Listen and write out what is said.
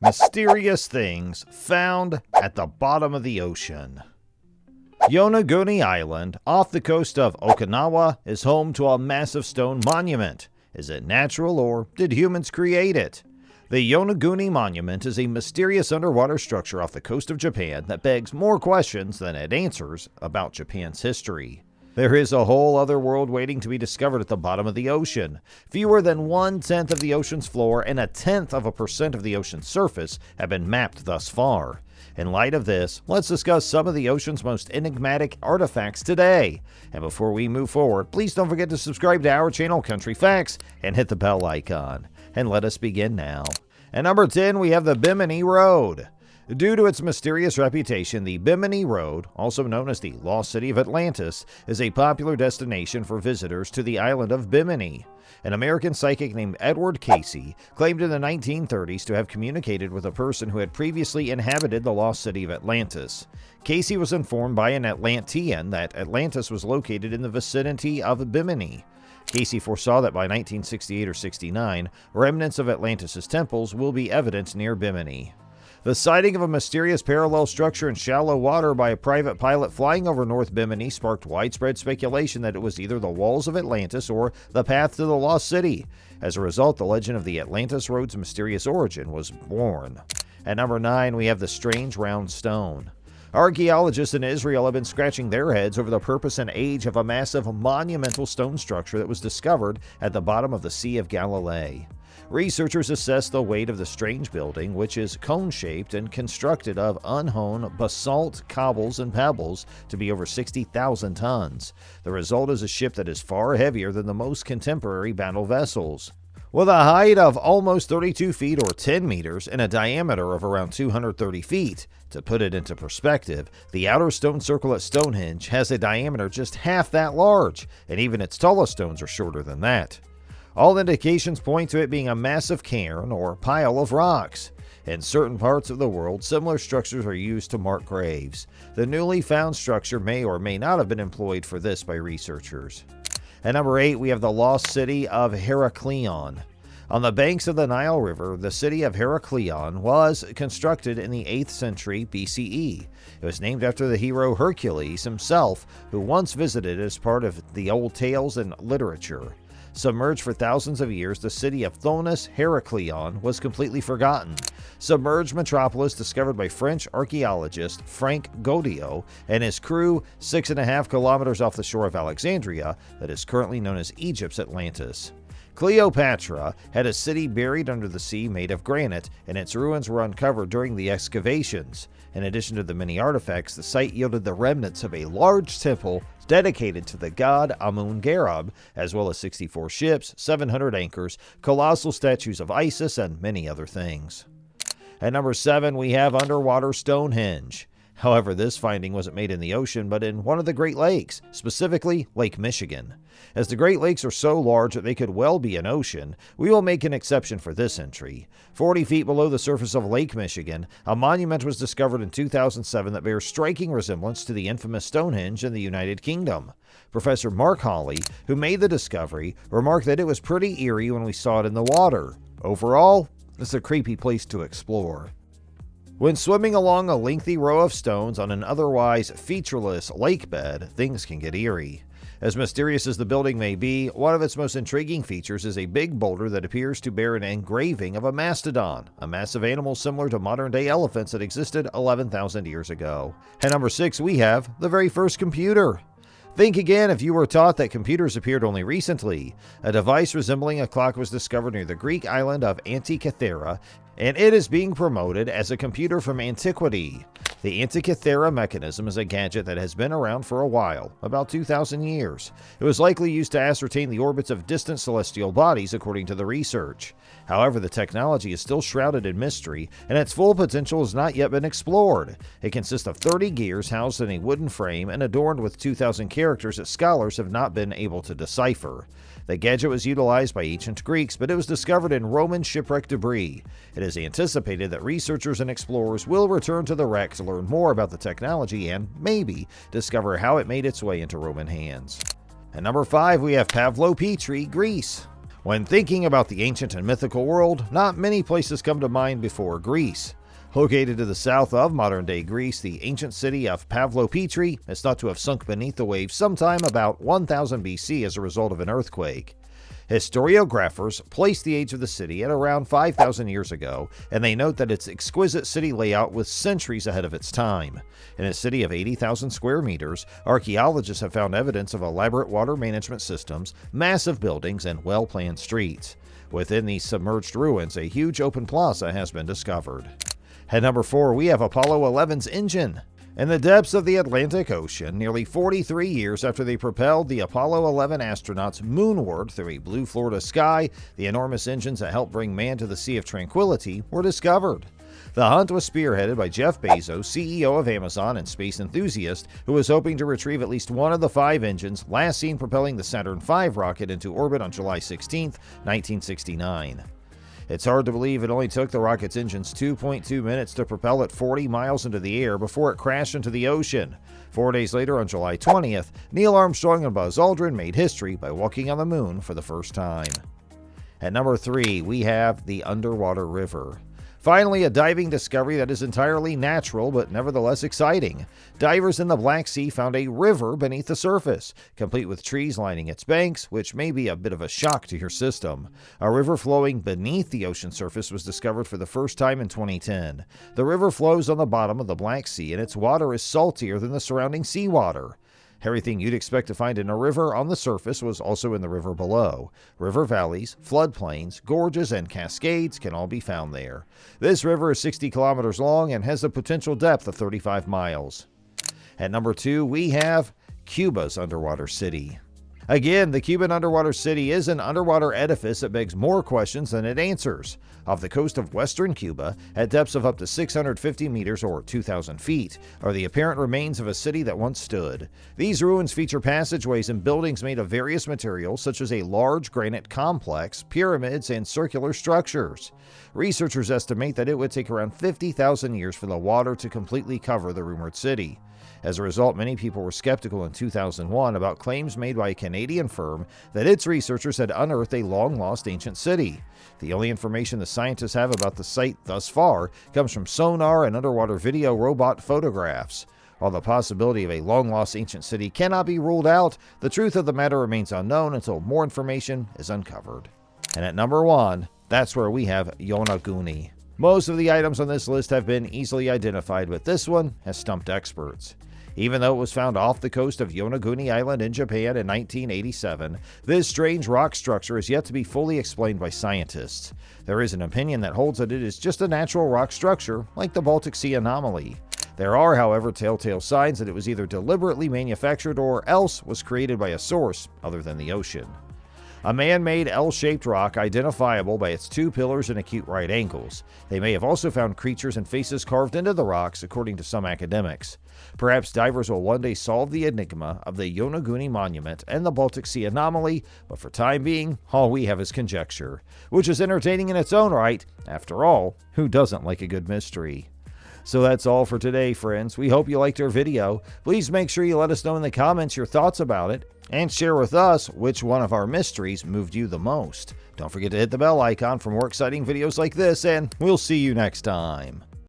Mysterious things found at the bottom of the ocean. Yonaguni Island, off the coast of Okinawa, is home to a massive stone monument. Is it natural or did humans create it? The Yonaguni Monument is a mysterious underwater structure off the coast of Japan that begs more questions than it answers about Japan's history. There is a whole other world waiting to be discovered at the bottom of the ocean. Fewer than 1/10 of the ocean's floor and 0.1% of the ocean's surface have been mapped thus far. In light of this, let's discuss some of the ocean's most enigmatic artifacts today. And before we move forward, please don't forget to subscribe to our channel, Country Facts, and hit the bell icon. And let us begin now. At number 10, we have the Bimini Road. Due to its mysterious reputation, the Bimini Road, also known as the Lost City of Atlantis, is a popular destination for visitors to the island of Bimini. An American psychic named Edgar Cayce claimed in the 1930s to have communicated with a person who had previously inhabited the Lost City of Atlantis. Cayce was informed by an Atlantean that Atlantis was located in the vicinity of Bimini. Cayce foresaw that by 1968 or 69, remnants of Atlantis' temples will be evident near Bimini. The sighting of a mysterious parallel structure in shallow water by a private pilot flying over North Bimini sparked widespread speculation that it was either the walls of Atlantis or the path to the Lost City. As a result, the legend of the Atlantis Road's mysterious origin was born. At number 9, we have the strange round stone. Archaeologists in Israel have been scratching their heads over the purpose and age of a massive monumental stone structure that was discovered at the bottom of the Sea of Galilee. Researchers assess the weight of the strange building, which is cone-shaped and constructed of unhewn basalt, cobbles, and pebbles, to be over 60,000 tons. The result is a ship that is far heavier than the most contemporary battle vessels. With a height of almost 32 feet or 10 meters and a diameter of around 230 feet, to put it into perspective, the outer stone circle at Stonehenge has a diameter just half that large, and even its tallest stones are shorter than that. All indications point to it being a massive cairn or pile of rocks. In certain parts of the world, similar structures are used to mark graves. The newly found structure may or may not have been employed for this by researchers. At number 8, we have the Lost City of HERACLEION. On the banks of the Nile River, the city of HERACLEION was constructed in the 8th century BCE. It was named after the hero HERCULES himself, who once visited as part of the old tales and literature. Submerged for thousands of years, the city of Thonis HERACLEION was completely forgotten. Submerged metropolis discovered by French archaeologist Frank Godiot and his crew 6.5 kilometers off the shore of Alexandria that is currently known as Egypt's Atlantis. Cleopatra had a city buried under the sea made of granite, and its ruins were uncovered during the excavations. In addition to the many artifacts, the site yielded the remnants of a large temple dedicated to the god Amun-Garab, as well as 64 ships, 700 anchors, colossal statues of Isis, and many other things. At number 7, we have underwater Stonehenge. However, this finding wasn't made in the ocean, but in one of the Great Lakes, specifically Lake Michigan. As the Great Lakes are so large that they could well be an ocean, we will make an exception for this entry. 40 feet below the surface of Lake Michigan, a monument was discovered in 2007 that bears striking resemblance to the infamous Stonehenge in the United Kingdom. Professor Mark Holley, who made the discovery, remarked that it was pretty eerie when we saw it in the water. Overall, it's a creepy place to explore. When swimming along a lengthy row of stones on an otherwise featureless lake bed, things can get eerie. As mysterious as the building may be, one of its most intriguing features is a big boulder that appears to bear an engraving of a mastodon, a massive animal similar to modern-day elephants that existed 11,000 years ago. At number 6, we have the very first computer. Think again if you were taught that computers appeared only recently. A device resembling a clock was discovered near the Greek island of ANTIKYTHERA, and it is being promoted as a computer from antiquity. The ANTIKYTHERA mechanism is a gadget that has been around for a while, about 2,000 years. It was likely used to ascertain the orbits of distant celestial bodies, according to the research. However, the technology is still shrouded in mystery, and its full potential has not yet been explored. It consists of 30 gears housed in a wooden frame and adorned with 2,000 characters that scholars have not been able to decipher. The gadget was utilized by ancient Greeks, but it was discovered in Roman shipwreck debris. It is anticipated that researchers and explorers will return to the wreck to learn more about the technology and, maybe, discover how it made its way into Roman hands. At number 5, we have Pavlo Petri, Greece. When thinking about the ancient and mythical world, not many places come to mind before Greece. Located to the south of modern-day Greece, the ancient city of Pavlopetri is thought to have sunk beneath the waves sometime about 1000 BC as a result of an earthquake. Historiographers place the age of the city at around 5,000 years ago, and they note that its exquisite city layout was centuries ahead of its time. In a city of 80,000 square meters, archaeologists have found evidence of elaborate water management systems, massive buildings, and well-planned streets. Within these submerged ruins, a huge open plaza has been discovered. At number 4, we have Apollo 11's engine. In the depths of the Atlantic Ocean, nearly 43 years after they propelled the Apollo 11 astronauts moonward through a blue Florida sky, the enormous engines that helped bring man to the Sea of Tranquility were discovered. The hunt was spearheaded by Jeff Bezos, CEO of Amazon and space enthusiast, who was hoping to retrieve at least one of the 5 engines last seen propelling the Saturn V rocket into orbit on July 16, 1969. It's hard to believe it only took the rocket's engines 2.2 minutes to propel it 40 miles into the air before it crashed into the ocean. 4 days later, on July 20th, Neil Armstrong and Buzz Aldrin made history by walking on the moon for the first time. At number 3, we have the underwater river. Finally, a diving discovery that is entirely natural but nevertheless exciting. Divers in the Black Sea found a river beneath the surface, complete with trees lining its banks, which may be a bit of a shock to your system. A river flowing beneath the ocean surface was discovered for the first time in 2010. The river flows on the bottom of the Black Sea, and its water is saltier than the surrounding seawater. Everything you'd expect to find in a river on the surface was also in the river below. River valleys, floodplains, gorges, and cascades can all be found there. This river is 60 kilometers long and has a potential depth of 35 miles. At number 2, we have Cuba's underwater city. Again, the Cuban underwater city is an underwater edifice that begs more questions than it answers. Off the coast of western Cuba, at depths of up to 650 meters or 2,000 feet, are the apparent remains of a city that once stood. These ruins feature passageways and buildings made of various materials such as a large granite complex, pyramids, and circular structures. Researchers estimate that it would take around 50,000 years for the water to completely cover the rumored city. As a result, many people were skeptical in 2001 about claims made by a Canadian firm that its researchers had unearthed a long-lost ancient city. The only information the scientists have about the site thus far comes from sonar and underwater video robot photographs. While the possibility of a long-lost ancient city cannot be ruled out, the truth of the matter remains unknown until more information is uncovered. And at number 1, that's where we have Yonaguni. Most of the items on this list have been easily identified, but this one has stumped experts. Even though it was found off the coast of Yonaguni Island in Japan in 1987, this strange rock structure is yet to be fully explained by scientists. There is an opinion that holds that it is just a natural rock structure, like the Baltic Sea anomaly. There are, however, telltale signs that it was either deliberately manufactured or else was created by a source other than the ocean. A man-made L-shaped rock identifiable by its 2 pillars and acute right angles. They may have also found creatures and faces carved into the rocks, according to some academics. Perhaps divers will one day solve the enigma of the Yonaguni Monument and the Baltic Sea anomaly, but for time being, all we have is conjecture, which is entertaining in its own right. After all, who doesn't like a good mystery? So that's all for today, friends. We hope you liked our video. Please make sure you let us know in the comments your thoughts about it, and share with us which one of our mysteries moved you the most. Don't forget to hit the bell icon for more exciting videos like this, and we'll see you next time.